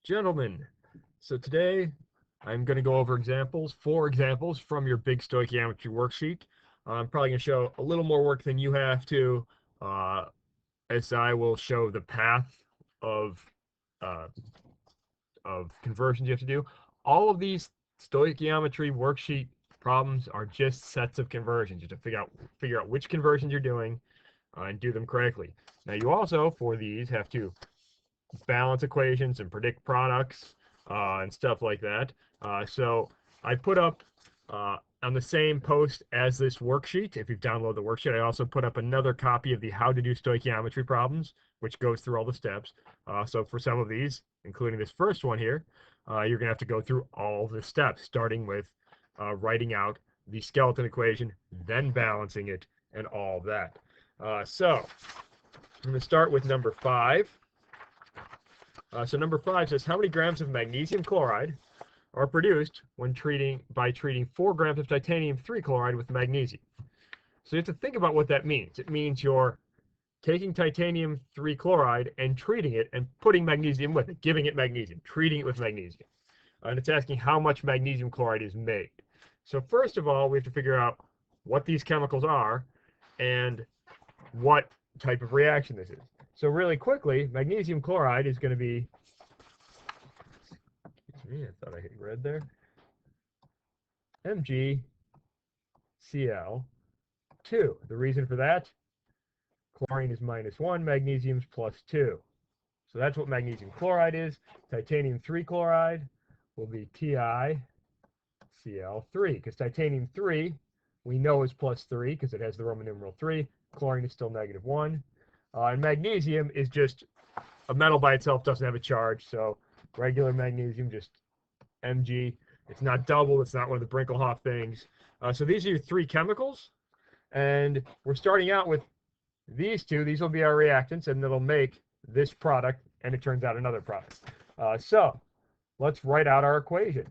Gentlemen, so today I'm going to go over four examples from your Big Stoichiometry worksheet. I'm probably going to show a little more work than you have to, uh, as I will show the path of uh, conversions you have to do. All of these stoichiometry worksheet problems are just sets of conversions. You have to figure out which conversions you're doing and do them correctly. Now you also, for these, have to balance equations and predict products and stuff like that. So I put up on the same post as this worksheet. If you've downloaded the worksheet, I also put up another copy of the How to Do Stoichiometry Problems, which goes through all the steps. So for some of these, including this first one here, you're going to have to go through all the steps, starting with writing out the skeleton equation, then balancing it, and all that. So I'm going to start with number 5. So number 5 says, how many grams of magnesium chloride are produced when by treating 4 grams of titanium 3 chloride with magnesium? So you have to think about what that means. It means you're taking titanium 3 chloride and treating it and putting magnesium with it, giving it magnesium, treating it with magnesium. And it's asking how much magnesium chloride is made. So first of all, we have to figure out what these chemicals are and what type of reaction this is. So really quickly, magnesium chloride is going to be, excuse me, I thought I hit red there, MgCl2. The reason for that, chlorine is -1, magnesium is +2. So that's what magnesium chloride is. Titanium 3 chloride will be TiCl3, because titanium 3 we know is +3 because it has the Roman numeral 3. Chlorine is still -1. And magnesium is just a metal by itself, doesn't have a charge, so regular magnesium, just Mg. It's not double, it's not one of the Brinkelhoff things. So these are your 3 chemicals, and we're starting out with these 2. These will be our reactants, and it'll make this product, and it turns out another product. So let's write out our equation.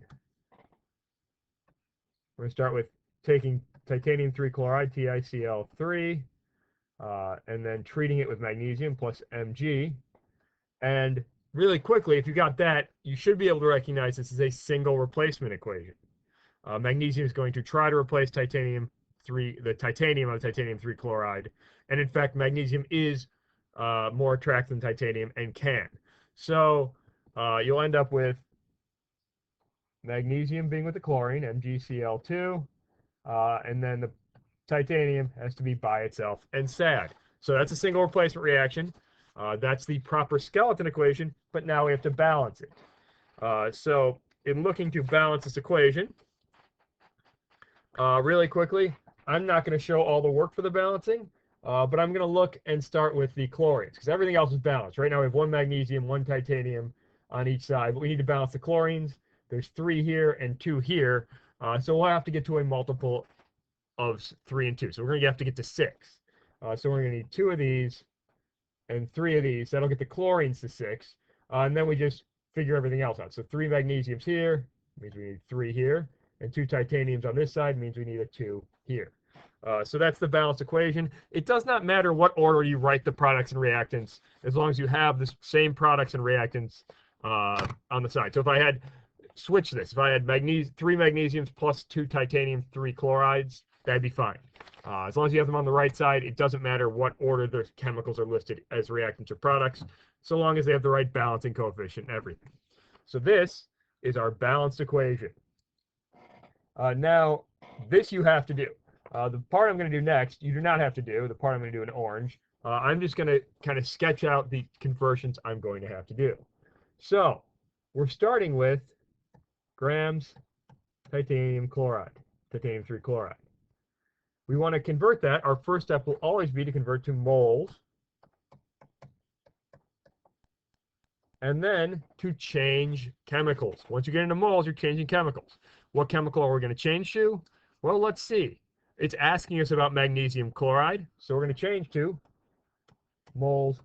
We're going to start with taking titanium 3 chloride, TiCl3, and then treating it with magnesium plus Mg. And really quickly, if you got that, you should be able to recognize this is a single replacement equation. Magnesium is going to try to replace the titanium of titanium 3 chloride. And in fact, magnesium is more attractive than titanium and can. So you'll end up with magnesium being with the chlorine, MgCl2, and then the titanium has to be by itself and sad. So that's a single replacement reaction. That's the proper skeleton equation, but now we have to balance it. So in looking to balance this equation, really quickly, I'm not going to show all the work for the balancing, but I'm going to look and start with the chlorines, because everything else is balanced. Right now we have 1 magnesium, 1 titanium on each side, but we need to balance the chlorines. There's 3 here and 2 here, so we'll have to get to a multiple of 3 and 2. So we're going to have to get to 6. So we're going to need 2 of these and 3 of these. That'll get the chlorines to 6. And then we just figure everything else out. So 3 magnesiums here means we need 3 here. And 2 titaniums on this side means we need a 2 here. So that's the balanced equation. It does not matter what order you write the products and reactants, as long as you have the same products and reactants on the side. So if I had switch this, if I had 3 magnesiums plus 2 titanium 3 chlorides, that'd be fine. As long as you have them on the right side, it doesn't matter what order the chemicals are listed as reactants or products, so long as they have the right balancing coefficient and everything. So this is our balanced equation. Now, this you have to do. The part I'm going to do next, you do not have to do. The part I'm going to do in orange. I'm just going to kind of sketch out the conversions I'm going to have to do. So we're starting with grams titanium chloride, titanium 3 chloride. We want to convert that. Our first step will always be to convert to moles, and then to change chemicals. Once you get into moles, you're changing chemicals. What chemical are we going to change to? Well, let's see. It's asking us about magnesium chloride, so we're going to change to moles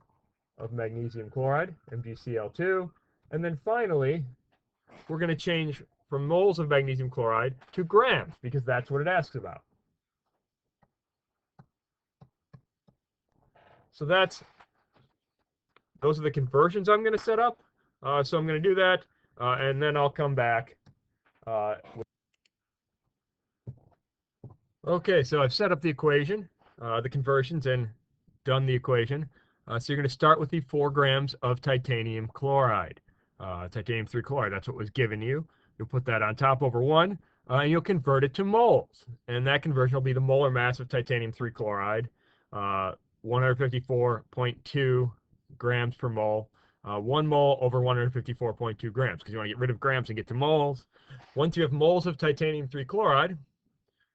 of magnesium chloride, MgCl2, and then finally, we're going to change from moles of magnesium chloride to grams, because that's what it asks about. So those are the conversions I'm going to set up. So I'm going to do that, and then I'll come back. Okay, so I've set up the equation, the conversions, and done the equation. So you're going to start with the 4 grams of titanium chloride, titanium 3 chloride. That's what was given you. You'll put that on top over 1, and you'll convert it to moles. And that conversion will be the molar mass of titanium 3 chloride, 154.2 grams per mole. 1 mole over 154.2 grams, because you want to get rid of grams and get to moles. Once you have moles of titanium 3 chloride,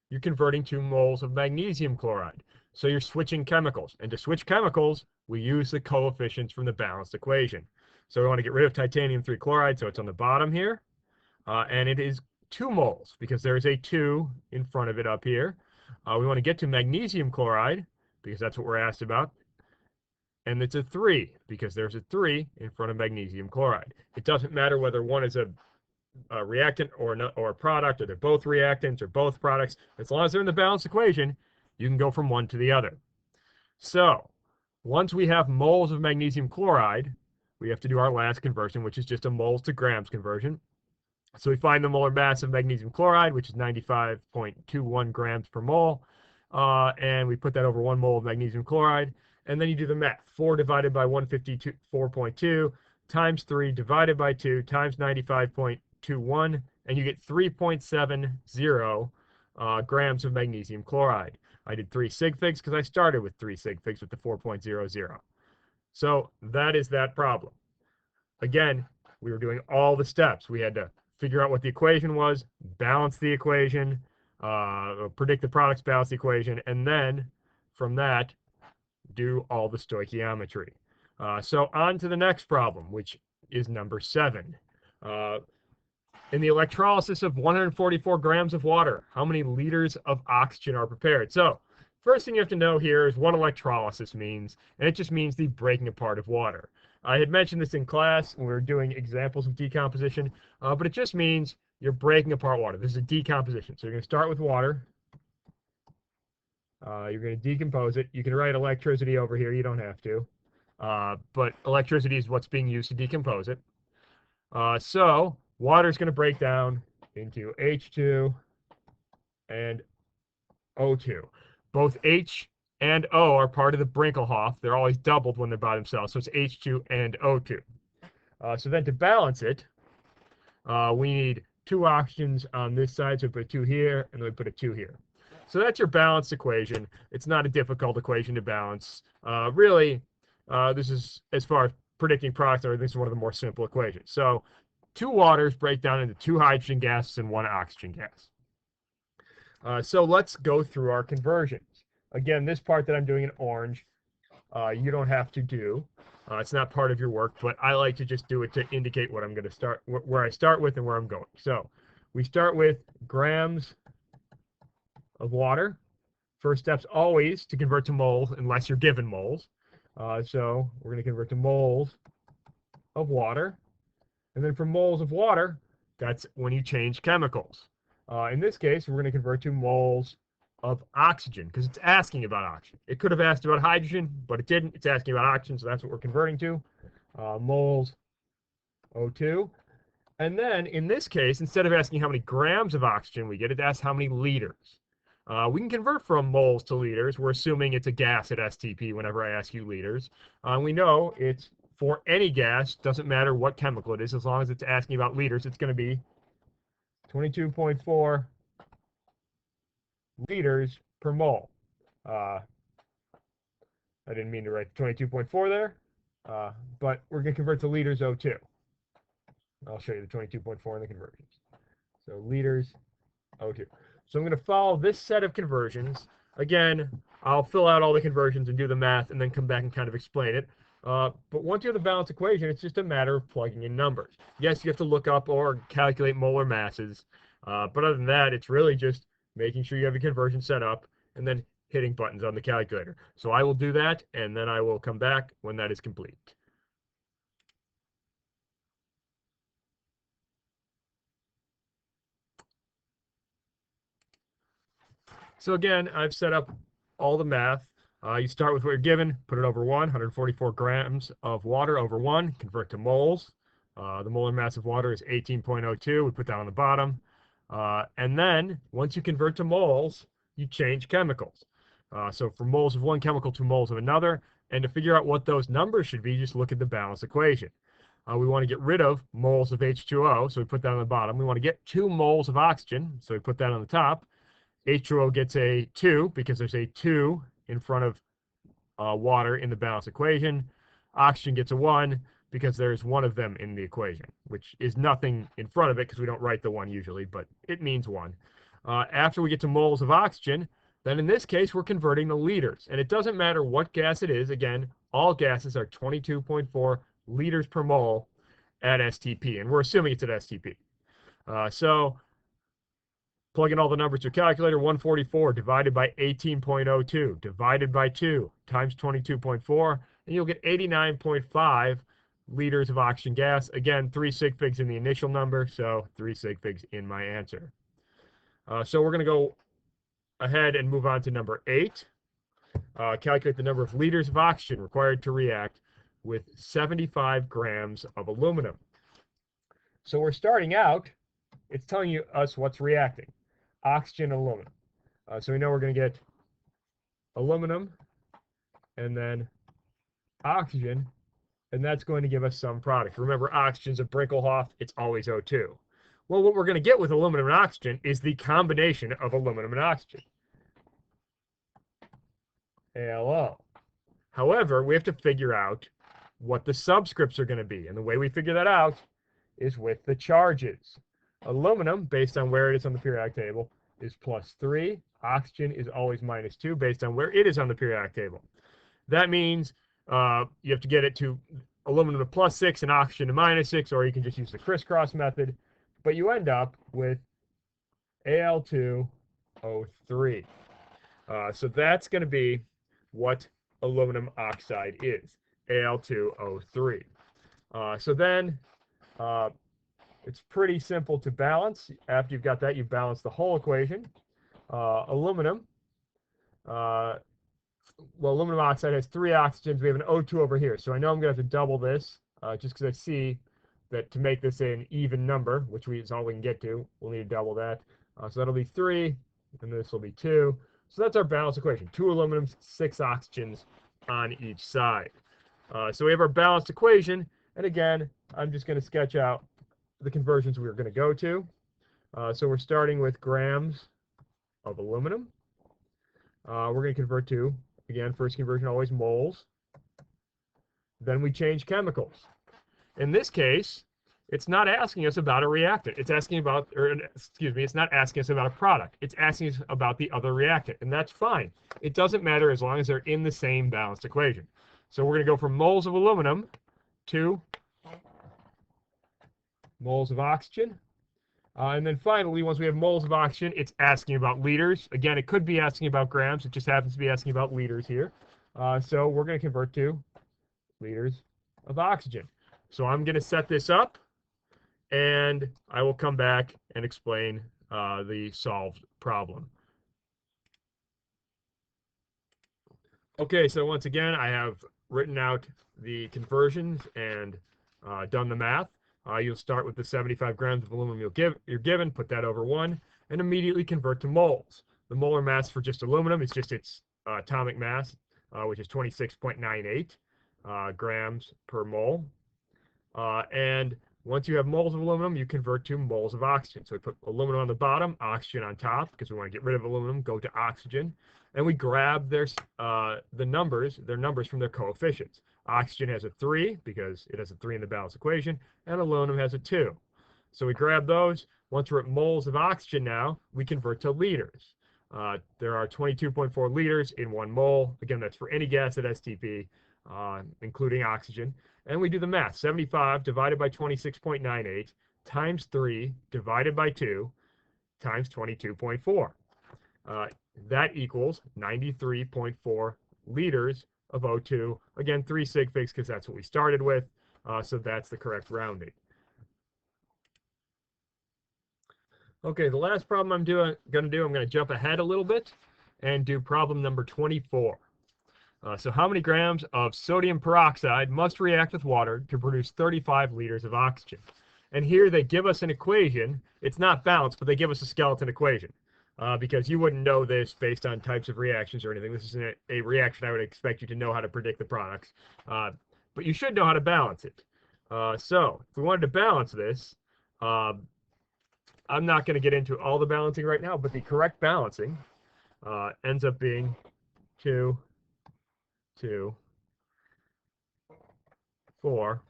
you're converting to moles of magnesium chloride. So you're switching chemicals. And to switch chemicals, we use the coefficients from the balanced equation. So we want to get rid of titanium 3 chloride, so it's on the bottom here. And it is 2 moles, because there is a 2 in front of it up here. We want to get to magnesium chloride, because that's what we're asked about. And it's a 3, because there's a 3 in front of magnesium chloride. It doesn't matter whether one is a reactant or a product, or they're both reactants or both products. As long as they're in the balanced equation, you can go from one to the other. So once we have moles of magnesium chloride, we have to do our last conversion, which is just a moles to grams conversion. So we find the molar mass of magnesium chloride, which is 95.21 grams per mole, and we put that over 1 mole of magnesium chloride, and then you do the math. 4 divided by 154.2 times 3 divided by 2 times 95.21, and you get 3.70 grams of magnesium chloride. I did 3 sig figs because I started with 3 sig figs with the 4.00. So that is that problem. Again, we were doing all the steps. We had to figure out what the equation was, balance the equation, predict the product's balance equation, and then from that, do all the stoichiometry. So on to the next problem, which is number 7. In the electrolysis of 144 grams of water, how many liters of oxygen are prepared? So first thing you have to know here is what electrolysis means, and it just means the breaking apart of water. I had mentioned this in class when we were doing examples of decomposition, but it just means you're breaking apart water. This is a decomposition. So you're going to start with water. You're going to decompose it. You can write electricity over here. You don't have to. But electricity is what's being used to decompose it. So water is going to break down into H2 and O2. Both H and O are part of the Brinkelhoff. They're always doubled when they're by themselves, so it's H2 and O2. So then to balance it, we need 2 oxygens on this side, so we put a 2 here, and then we put a 2 here. So that's your balanced equation. It's not a difficult equation to balance. Really, this is, as far as predicting products, this is one of the more simple equations. So 2 waters break down into 2 hydrogen gases and 1 oxygen gas. So let's go through our conversions. Again, this part that I'm doing in orange, you don't have to do. It's not part of your work, but I like to just do it to indicate what I'm going to start, where I start with and where I'm going. So we start with grams of water. First step's always to convert to moles, unless you're given moles. So we're going to convert to moles of water. And then from moles of water, that's when you change chemicals. In this case, we're going to convert to moles of oxygen, because it's asking about oxygen. It could have asked about hydrogen, but it didn't. It's asking about oxygen, so that's what we're converting to. Moles O2. And then, in this case, instead of asking how many grams of oxygen we get, it asks how many liters. We can convert from moles to liters. We're assuming it's a gas at STP whenever I ask you liters. We know it's for any gas, doesn't matter what chemical it is, as long as it's asking about liters, it's going to be 22.4 liters per mole. I didn't mean to write 22.4 there, but we're going to convert to liters O2. I'll show you the 22.4 in the conversions. So liters O2. So I'm going to follow this set of conversions. Again, I'll fill out all the conversions and do the math and then come back and kind of explain it. But once you have the balanced equation, it's just a matter of plugging in numbers. Yes, you have to look up or calculate molar masses, but other than that, it's really just making sure you have a conversion set up and then hitting buttons on the calculator. So I will do that, and then I will come back when that is complete. So again, I've set up all the math. You start with what you're given, put it over 144 grams of water over 1, convert to moles. The molar mass of water is 18.02. We put that on the bottom. And then once you convert to moles, you change chemicals. So from moles of one chemical to moles of another. And to figure out what those numbers should be, just look at the balance equation. We want to get rid of moles of H2O, so we put that on the bottom. We want to get 2 moles of oxygen, so we put that on the top. H2O gets a 2 because there's a 2 in front of water in the balance equation. Oxygen gets a 1 because there's one of them in the equation, which is nothing in front of it because we don't write the 1 usually, but it means 1. After we get to moles of oxygen, then in this case, we're converting to liters. And it doesn't matter what gas it is. Again, all gases are 22.4 liters per mole at STP, and we're assuming it's at STP. So plug in all the numbers to a calculator. 144 divided by 18.02 divided by 2 times 22.4, and you'll get 89.5 liters of oxygen gas. Again, 3 sig figs in the initial number, so 3 sig figs in my answer. So we're going to go ahead and move on to number 8. Calculate the number of liters of oxygen required to react with 75 grams of aluminum. So we're starting out, it's telling us what's reacting. Oxygen, aluminum. So we know we're going to get aluminum and then oxygen, and that's going to give us some product. Remember, oxygen's a Brinkelhoff, it's always O2. Well, what we're going to get with aluminum and oxygen is the combination of aluminum and oxygen. ALO. However, we have to figure out what the subscripts are going to be, and the way we figure that out is with the charges. Aluminum, based on where it is on the periodic table, is +3. Oxygen is always -2 based on where it is on the periodic table. That means you have to get it to aluminum to +6 and oxygen to -6, or you can just use the crisscross method. But you end up with Al2O3. So that's going to be what aluminum oxide is, Al2O3. So then it's pretty simple to balance. After you've got that, you balance the whole equation. Aluminum, well, aluminum oxide has 3 oxygens. We have an O2 over here. So I know I'm going to have to double this just because I see that to make this an even number, which is all we can get to, we'll need to double that. So that'll be 3, and this will be 2. So that's our balance equation. 2 aluminums, 6 oxygens on each side. So we have our balanced equation. And again, I'm just going to sketch out the conversions we're going to go to. So we're starting with grams of aluminum. We're going to convert to, again, first conversion always moles. Then we change chemicals. In this case, it's not asking us about a reactant. It's asking about, or excuse me, it's not asking us about a product. It's asking us about the other reactant, and that's fine. It doesn't matter as long as they're in the same balanced equation. So we're going to go from moles of aluminum to moles of oxygen. And then finally, once we have moles of oxygen, it's asking about liters. Again, it could be asking about grams. It just happens to be asking about liters here. So we're going to convert to liters of oxygen. So I'm going to set this up, and I will come back and explain the solved problem. Okay, so once again, I have written out the conversions and done the math. You'll start with the 75 grams of aluminum you're given, put that over 1, and immediately convert to moles. The molar mass for just aluminum is just its atomic mass, which is 26.98 grams per mole. And once you have moles of aluminum, you convert to moles of oxygen. So we put aluminum on the bottom, oxygen on top, because we want to get rid of aluminum, go to oxygen. And we grab their numbers from their coefficients. Oxygen has a 3 because it has a 3 in the balance equation, and aluminum has a 2. So we grab those. Once we're at moles of oxygen now, we convert to liters. There are 22.4 liters in 1 mole. Again, that's for any gas at STP, including oxygen. And we do the math. 75 divided by 26.98 times 3 divided by 2 times 22.4. That equals 93.4 liters of O2. Again, 3 sig figs because that's what we started with. So that's the correct rounding. Okay, the last problem I'm going to jump ahead a little bit and do problem number 24. So how many grams of sodium peroxide must react with water to produce 35 liters of oxygen? And here they give us an equation. It's not balanced, but they give us a skeleton equation because you wouldn't know this based on types of reactions or anything. This is a reaction I would expect you to know how to predict the products, but you should know how to balance it. So if we wanted to balance this, I'm not going to get into all the balancing right now, but the correct balancing ends up being 2, 2, 4,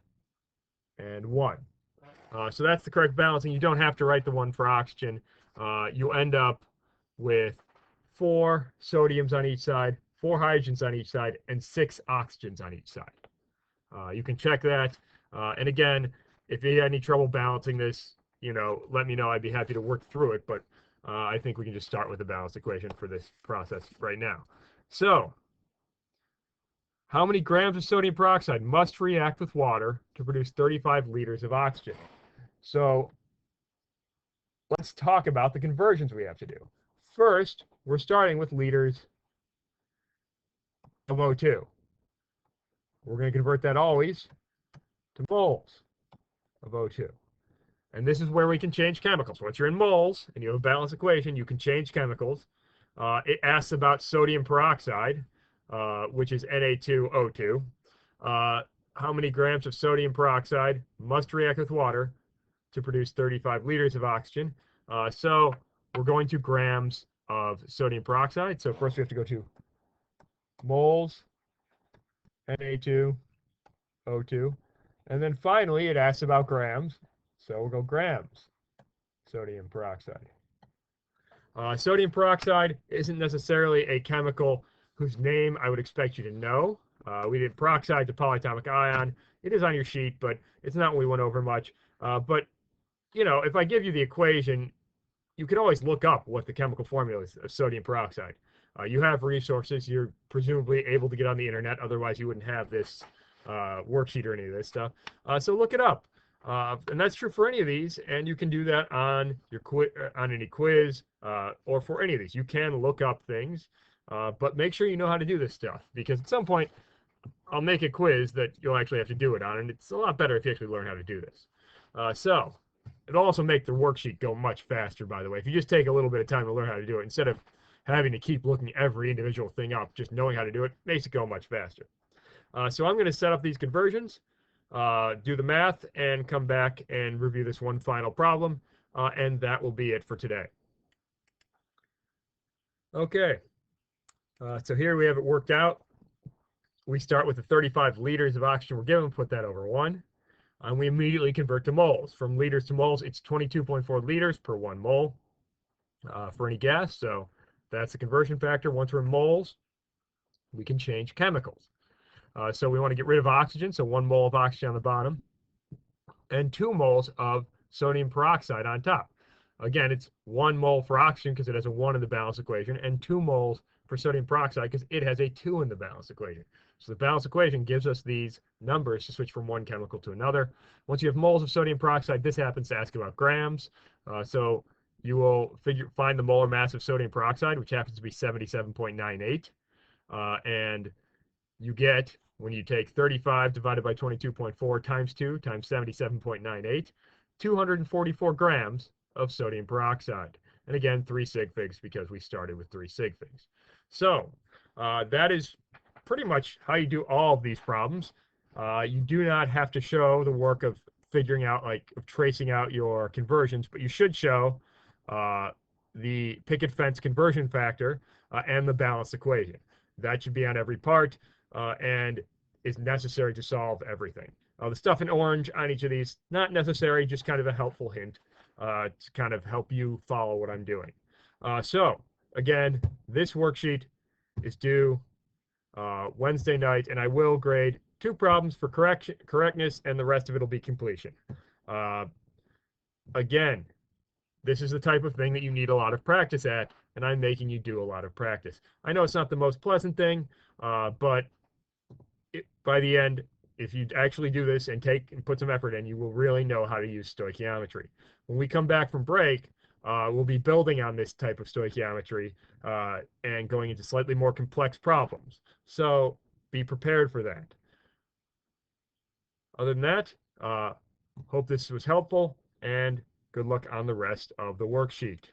and 1. So that's the correct balancing. You don't have to write the 1 for oxygen. You end up with 4 sodiums on each side, 4 hydrogens on each side, and 6 oxygens on each side. You can check that. And again, if you had any trouble balancing this, let me know. I'd be happy to work through it. But I think we can just start with the balanced equation for this process right now. So how many grams of sodium peroxide must react with water to produce 35 liters of oxygen? So let's talk about the conversions we have to do. First, we're starting with liters of O2. We're going to convert that always to moles of O2. And this is where we can change chemicals. Once you're in moles and you have a balanced equation, you can change chemicals. It asks about sodium peroxide, which is Na2O2. How many grams of sodium peroxide must react with water to produce 35 liters of oxygen? So we're going to grams of sodium peroxide. So first we have to go to moles, Na2O2. And then finally it asks about grams. So we'll go grams sodium peroxide. Sodium peroxide isn't necessarily a chemical whose name I would expect you to know. We did peroxide to polyatomic ion. It is on your sheet, but it's not what we went over much. But, if I give you the equation, you can always look up what the chemical formula is of sodium peroxide. You have resources. You're presumably able to get on the internet. Otherwise, you wouldn't have this worksheet or any of this stuff. So look it up. And that's true for any of these, and you can do that on your on any quiz or for any of these. You can look up things, but make sure you know how to do this stuff, because at some point I'll make a quiz that you'll actually have to do it on, and it's a lot better if you actually learn how to do this. So it'll also make the worksheet go much faster, by the way. If you just take a little bit of time to learn how to do it, instead of having to keep looking every individual thing up, just knowing how to do it makes it go much faster. So I'm going to set up these conversions, do the math, and come back and review this one final problem, and that will be it for today. Okay, so here we have it worked out. We start with the 35 liters of oxygen we're given, put that over 1, and we immediately convert to moles. From liters to moles, it's 22.4 liters per 1 mole for any gas, so that's the conversion factor. Once we're in moles, we can change chemicals. So we want to get rid of oxygen, so 1 mole of oxygen on the bottom, and 2 moles of sodium peroxide on top. Again, it's 1 mole for oxygen because it has a 1 in the balance equation, and 2 moles for sodium peroxide because it has a 2 in the balance equation. So the balance equation gives us these numbers to switch from one chemical to another. Once you have moles of sodium peroxide, this happens to ask about grams. So you will find the molar mass of sodium peroxide, which happens to be 77.98. And you get, when you take 35 divided by 22.4 times 2 times 77.98, 244 grams of sodium peroxide. And again, 3 sig figs because we started with 3 sig figs. So that is pretty much how you do all of these problems. You do not have to show the work of figuring out, of tracing out your conversions, but you should show the picket fence conversion factor and the balanced equation. That should be on every part and is necessary to solve everything. The stuff in orange on each of these, not necessary, just kind of a helpful hint to kind of help you follow what I'm doing. So again, this worksheet is due Wednesday night, and I will grade 2 problems for correctness, and the rest of it will be completion. Again, this is the type of thing that you need a lot of practice at, and I'm making you do a lot of practice. I know it's not the most pleasant thing, but by the end, if you actually do this and put some effort in, you will really know how to use stoichiometry. When we come back from break, we'll be building on this type of stoichiometry and going into slightly more complex problems. So be prepared for that. Other than that, hope this was helpful, and good luck on the rest of the worksheet.